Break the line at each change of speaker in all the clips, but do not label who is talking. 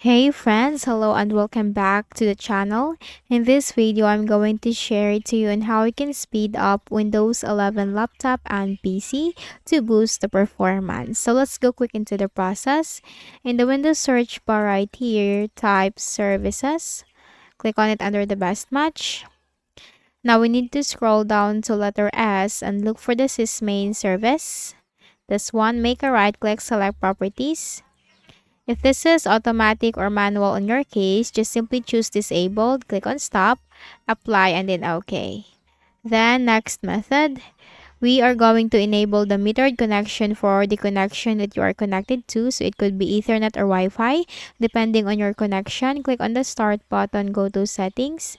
Hey friends, hello and welcome back to the channel. In this video, I'm going to share to you on how you can speed up Windows 11 laptop and PC to boost the performance. So let's go quick into the process. In the Windows search bar right here, type services. Click on it under the best match. Now we need to scroll down to letter S and look for the sysmain service. This one, make a right click, select properties. If this is automatic or manual in your case, just simply choose disabled, click on stop, apply, and then OK. Then next method, we are going to enable the metered connection for the connection that you are connected to. So it could be Ethernet or Wi-Fi, depending on your connection. Click on the start button, go to settings.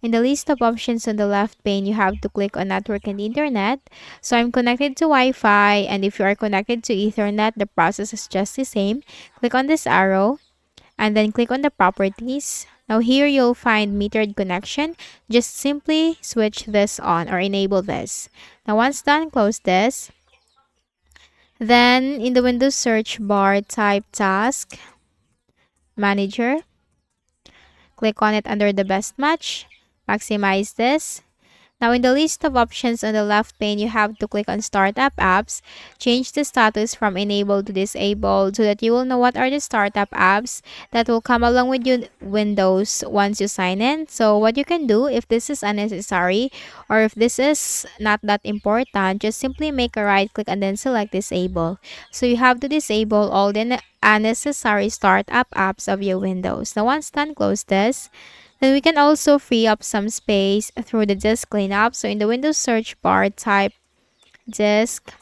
In the list of options on the left pane, you have to click on Network and Internet. So I'm connected to Wi-Fi, and if you are connected to Ethernet, the process is just the same. Click on this arrow, and then click on the Properties. Now here you'll find metered connection. Just simply switch this on or enable this. Now once done, close this. Then in the Windows search bar, type Task Manager. Click on it under the best match. Maximize this. Now in the list of options on the left pane, you have to click on Startup Apps. Change the status from enabled to disabled so that you will know what are the startup apps that will come along with your Windows once you sign in. So what you can do if this is unnecessary or if this is not that important, just simply make a right click and then select disable. So you have to disable all the unnecessary startup apps of your Windows. Now once done, close this. Then we can also free up some space through the disk cleanup. So in the Windows search bar, type disk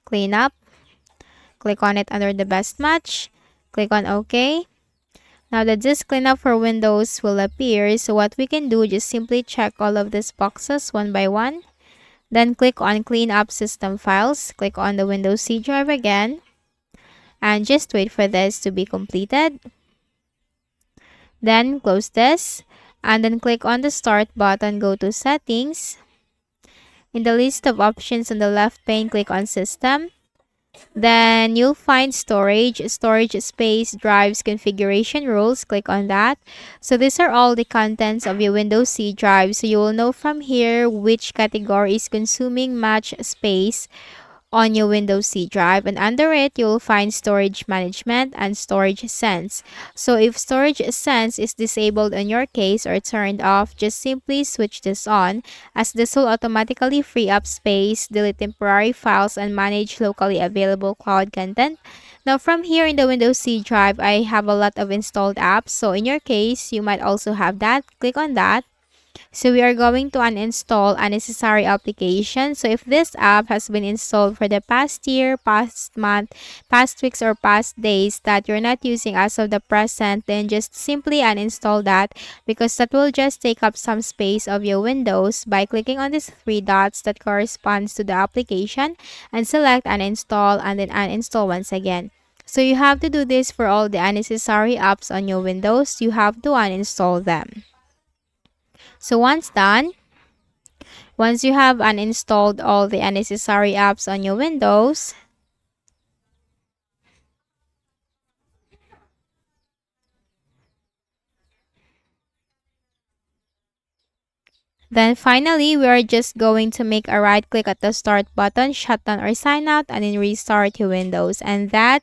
cleanup. Click on it under the best match. Click on OK. Now the disk cleanup for Windows will appear. So what we can do, just simply check all of these boxes one by one. Then click on Clean Up System Files. Click on the Windows C drive again. And just wait for this to be completed. Then close this and then click on the start button, go to settings. In the list of options on the left pane, click on system. Then you'll find storage space, drives, configuration rules. Click on that. So these are all the contents of your Windows C drive. So you will know from here which category is consuming much space on your Windows C drive, and under it you'll find storage management and storage sense. So if storage sense is disabled in your case or turned off, just simply switch this on, as this will automatically free up space, delete temporary files, and manage locally available cloud content. Now from here in the Windows C drive, I have a lot of installed apps, so in your case you might also have that. Click on that. So we are going to uninstall unnecessary applications. So if this app has been installed for the past year, past month, past weeks, or past days that you're not using as of the present, then just simply uninstall that, because that will just take up some space of your Windows by clicking on these three dots that corresponds to the application and select uninstall and then uninstall once again. So you have to do this for all the unnecessary apps on your Windows. You have to uninstall them. So once done, once you have uninstalled all the unnecessary apps on your Windows, then finally, we are just going to make a right click at the start button, shut down or sign out, and then restart your Windows. And that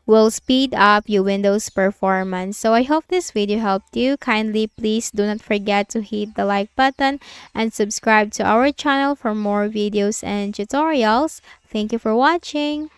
will speed up your Windows performance. So I hope this video helped you. Kindly please do not forget to hit the like button and subscribe to our channel for more videos and tutorials. Thank you for watching.